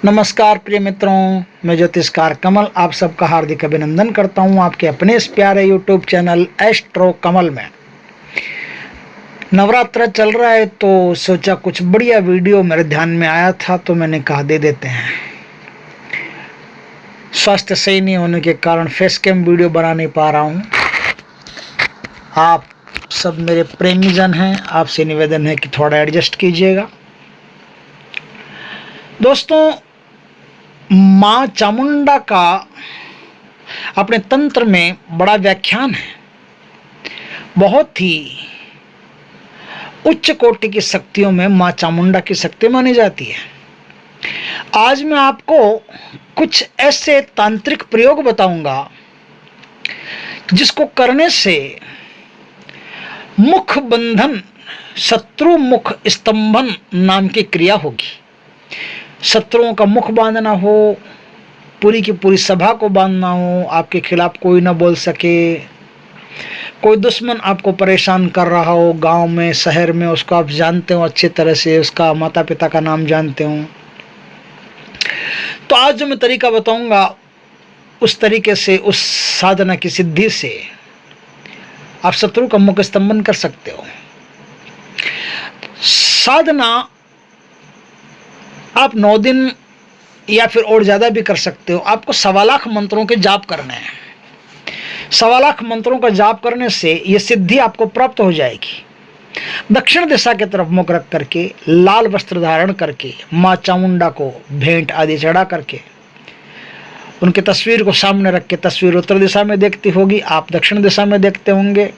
नमस्कार प्रिय मित्रों, मैं ज्योतिषकार कमल आप सबका हार्दिक अभिनंदन करता हूं आपके अपने इस प्यारे यूट्यूब चैनल एस्ट्रो कमल में। नवरात्र चल रहा है तो सोचा कुछ बढ़िया वीडियो मेरे ध्यान में आया था तो मैंने कहा दे देते हैं। स्वास्थ्य सही नहीं होने के कारण फेस कैम वीडियो बना नहीं पा रहा हूं। आप सब मेरे प्रेमीजन हैं, आपसे निवेदन है कि थोड़ा एडजस्ट कीजिएगा। दोस्तों, माँ चामुंडा का अपने तंत्र में बड़ा व्याख्यान है। बहुत ही उच्च कोटि की शक्तियों में माँ चामुंडा की शक्ति मानी जाती है। आज मैं आपको कुछ ऐसे तांत्रिक प्रयोग बताऊंगा जिसको करने से मुख बंधन, शत्रु मुख स्तंभन नाम की क्रिया होगी। शत्रुओं का मुख बांधना हो, पूरी की पूरी सभा को बांधना हो, आपके खिलाफ कोई ना बोल सके, कोई दुश्मन आपको परेशान कर रहा हो गांव में शहर में, उसको आप जानते हो अच्छी तरह से, उसका माता पिता का नाम जानते हो। तो आज जो मैं तरीका बताऊंगा उस तरीके से, उस साधना की सिद्धि से आप शत्रु का मुख स्तंभन कर सकते हो। साधना आप 9 दिन या फिर और ज़्यादा भी कर सकते हो। आपको 1.25 लाख मंत्रों के जाप करने हैं। 1.25 लाख मंत्रों का जाप करने से ये सिद्धि आपको प्राप्त हो जाएगी। दक्षिण दिशा की तरफ मुख रख करके, लाल वस्त्र धारण करके, माँ चामुंडा को भेंट आदि चढ़ा करके, उनकी तस्वीर को सामने रख के, तस्वीर उत्तर दिशा में देखती होगी, आप दक्षिण दिशा में देखते होंगे।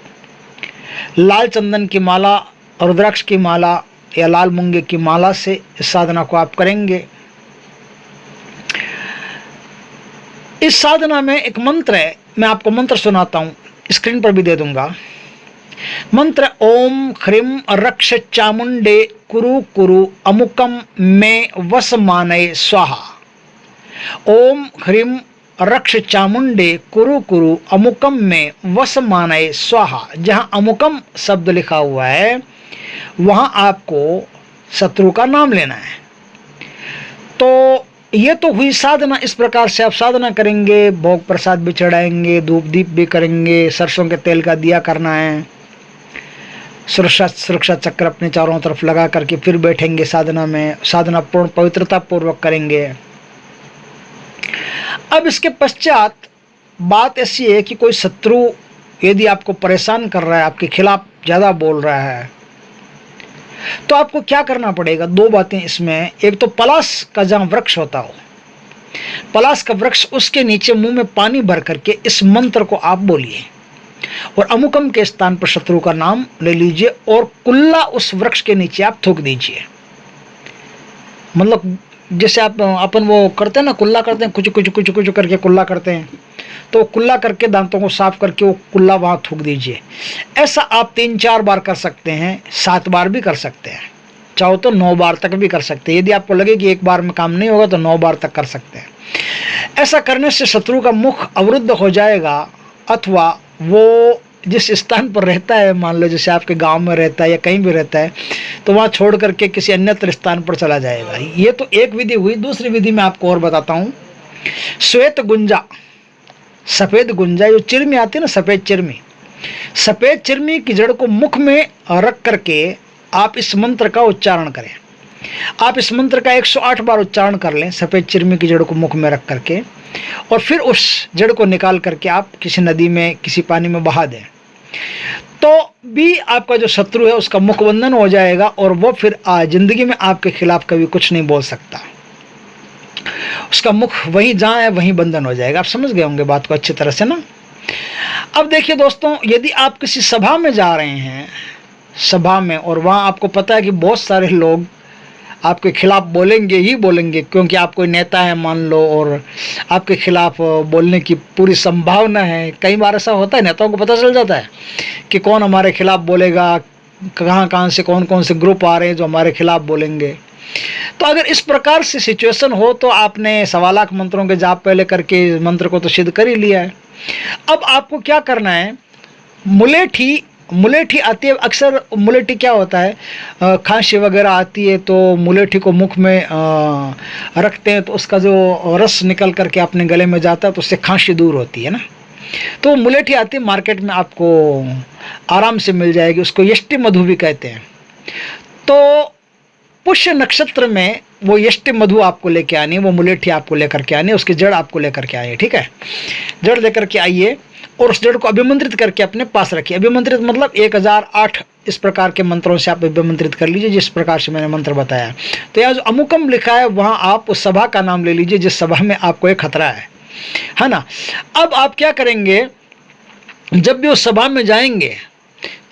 लाल चंदन की माला, रुद्राक्ष की माला या लाल मूंगे की माला से इस साधना को आप करेंगे। इस साधना में एक मंत्र है, मैं आपको मंत्र सुनाता हूं, स्क्रीन पर भी दे दूंगा। मंत्र ओम ह्रीं रक्ष चामुंडे कुरु कुरु अमुकम में वस मानय स्वाहा। ओम ह्रीं रक्ष चामुंडे कुरु कुरु अमुकम में वस मानय स्वाहा। जहां अमुकम शब्द लिखा हुआ है वहां आपको शत्रु का नाम लेना है। तो ये तो हुई साधना। इस प्रकार से आप साधना करेंगे, भोग प्रसाद भी चढ़ाएंगे, धूप दीप भी करेंगे, सरसों के तेल का दिया करना है, सुरक्षा चक्र अपने चारों तरफ लगा करके फिर बैठेंगे साधना में। साधना पूर्ण पवित्रता पूर्वक करेंगे। अब इसके पश्चात बात ऐसी है कि कोई शत्रु यदि आपको परेशान कर रहा है, आपके खिलाफ ज़्यादा बोल रहा है, तो आपको क्या करना पड़ेगा? 2 बातें इसमें। एक तो पलाश का जहां वृक्ष होता हो, पलाश का वृक्ष, उसके नीचे मुंह में पानी भर करके इस मंत्र को आप बोलिए और अमुकम के स्थान पर शत्रु का नाम ले लीजिए और कुल्ला उस वृक्ष के नीचे आप थूक दीजिए। मतलब जैसे आप अपन वो करते हैं ना, कुल्ला करते हैं, कुछ कुछ कुछ कुछ करके कुल्ला करते हैं, तो कुल्ला करके दांतों को साफ करके वो कुल्ला वहाँ थूक दीजिए। ऐसा आप 3-4 बार कर सकते हैं, 7 बार भी कर सकते हैं, चाहो तो 9 बार तक भी कर सकते हैं। यदि आपको लगे कि एक बार में काम नहीं होगा तो 9 बार तक कर सकते हैं। ऐसा करने से शत्रु का मुख अवरुद्ध हो जाएगा, अथवा वो जिस स्थान पर रहता है, मान लो जैसे आपके गांव में रहता है या कहीं भी रहता है, तो वहाँ छोड़ करके किसी अन्यत्र स्थान पर चला जाएगा। ये तो एक विधि हुई। दूसरी विधि मैं आपको और बताता हूँ। श्वेत गुंजा, सफ़ेद गुंजा, जो चिरमी आती है ना, सफ़ेद चिरमी, सफ़ेद चिरमी की जड़ को मुख में रख करके आप इस मंत्र का उच्चारण करें। आप इस मंत्र का 108 बार उच्चारण कर लें, सफ़ेद चिरमी की जड़ को मुख में रख करके, और फिर उस जड़ को निकाल करके आप किसी नदी में, किसी पानी में बहा दें, तो भी आपका जो शत्रु है उसका मुखबंधन हो जाएगा और वो फिर जिंदगी में आपके खिलाफ कभी कुछ नहीं बोल सकता। उसका मुख वहीं जहाँ है वहीं बंधन हो जाएगा। आप समझ गए होंगे बात को अच्छी तरह से ना। अब देखिए दोस्तों, यदि आप किसी सभा में जा रहे हैं, सभा में, और वहाँ आपको पता है कि बहुत सारे लोग आपके खिलाफ बोलेंगे ही बोलेंगे, क्योंकि आप कोई नेता है मान लो और आपके खिलाफ बोलने की पूरी संभावना है। कई बार ऐसा होता है, नेताओं को पता चल जाता है कि कौन हमारे खिलाफ बोलेगा, कहाँ कहाँ से कौन कौन से ग्रुप आ रहे हैं जो हमारे खिलाफ बोलेंगे। तो अगर इस प्रकार से सिचुएशन हो तो आपने 1.25 लाख मंत्रों के जाप पहले करके मंत्र को तो सिद्ध कर ही लिया है। अब आपको क्या करना है? मुलेठी मुलेठी आती है, अक्सर मुलेठी क्या होता है, खांसी वगैरह आती है तो मुलेठी को मुख में रखते हैं तो उसका जो रस निकल करके अपने गले में जाता है तो उससे खांसी दूर होती है ना। तो मुलेठी आती है मार्केट में, आपको आराम से मिल जाएगी, उसको यष्टि मधु भी कहते हैं। तो पुष्य नक्षत्र में वो यष्टि मधु आपको लेके आनी है, वो मुलेठी आपको लेकर के आनी है, उसकी जड़ आपको लेकर के आइए, ठीक है। जड़ लेकर के आइए और उस जड़ को अभिमंत्रित करके अपने पास रखिए। अभिमंत्रित मतलब 1008 इस प्रकार के मंत्रों से आप अभिमंत्रित कर लीजिए, जिस प्रकार से मैंने मंत्र बताया। तो यहाँ जो अमुकम लिखा है वहाँ आप उस सभा का नाम ले लीजिए जिस सभा में आपको एक खतरा है ना। अब आप क्या करेंगे, जब भी उस सभा में जाएंगे,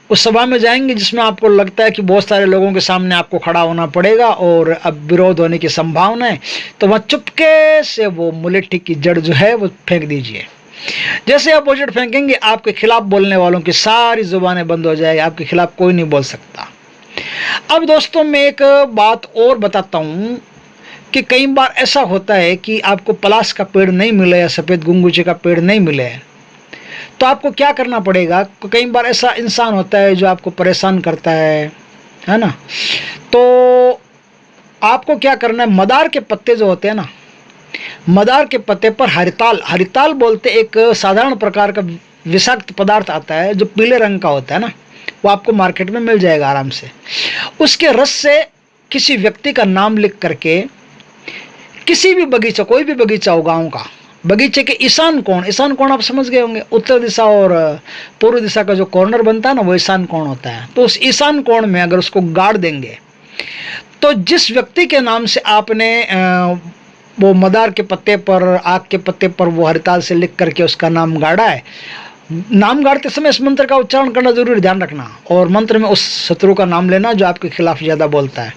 उस सभा में जाएंगे जिसमें आपको लगता है कि बहुत सारे लोगों के सामने आपको खड़ा होना पड़ेगा और अब विरोध होने की संभावना है, तो वहाँ चुपके से वो मुलेठी की जड़ जो है वो फेंक दीजिए। जैसे आप वो जड़ फेंकेंगे, आपके खिलाफ बोलने वालों की सारी जुबानें बंद हो जाएगी, आपके खिलाफ कोई नहीं बोल सकता। अब दोस्तों मैं एक बात और बताता हूँ कि कई बार ऐसा होता है कि आपको पलाश का पेड़ नहीं मिले या सफ़ेद गुंगुचे का पेड़ नहीं मिले, तो आपको क्या करना पड़ेगा। कई बार ऐसा इंसान होता है जो आपको परेशान करता है ना। तो आपको क्या करना है, मदार के पत्ते जो होते हैं ना, मदार के पत्ते पर हरिताल बोलते एक साधारण प्रकार का विषाक्त पदार्थ आता है जो पीले रंग का होता है ना, वो आपको मार्केट में मिल जाएगा आराम से। उसके रस से किसी व्यक्ति का नाम लिख करके किसी भी बगीचा, कोई भी बगीचा हो गाँव का, बगीचे के ईशान कोण आप समझ गए होंगे, उत्तर दिशा और पूर्व दिशा का जो कॉर्नर बनता है ना वो ईशान कोण होता है। तो उस ईशान कोण में अगर उसको गाड़ देंगे तो जिस व्यक्ति के नाम से आपने वो मदार के पत्ते पर, आग के पत्ते पर वो हरिताल से लिख करके उसका नाम गाड़ा है, नाम गाड़ते समय इस मंत्र का उच्चारण करना जरूरी, ध्यान रखना, और मंत्र में उस शत्रु का नाम लेना जो आपके खिलाफ ज़्यादा बोलता है।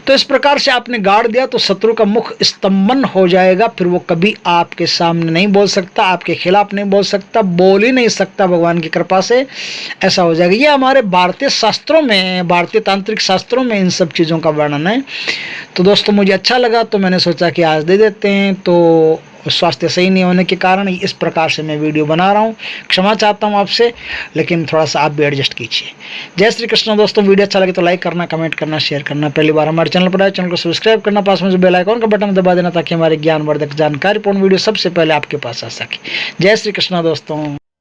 तो इस प्रकार से आपने गाड़ दिया तो शत्रु का मुख स्तंभन हो जाएगा, फिर वो कभी आपके सामने नहीं बोल सकता, आपके खिलाफ नहीं बोल सकता, बोल ही नहीं सकता, भगवान की कृपा से ऐसा हो जाएगा। ये हमारे भारतीय शास्त्रों में, भारतीय तांत्रिक शास्त्रों में इन सब चीज़ों का वर्णन है। तो दोस्तों मुझे अच्छा लगा तो मैंने सोचा कि आज दे देते हैं। तो स्वास्थ्य सही नहीं होने के कारण इस प्रकार से मैं वीडियो बना रहा हूँ, क्षमा चाहता हूँ आपसे, लेकिन थोड़ा सा आप भी एडजस्ट कीजिए। जय श्री कृष्ण दोस्तों, वीडियो अच्छा लगे तो लाइक करना, कमेंट करना, शेयर करना, पहली बार हमारे चैनल पर आए चैनल को सब्सक्राइब करना, पास में जो बेल आइकन का बटन दबा देना ताकि हमारे ज्ञानवर्धक जानकारीपूर्ण वीडियो सबसे पहले आपके पास आ सके। जय श्री कृष्ण दोस्तों।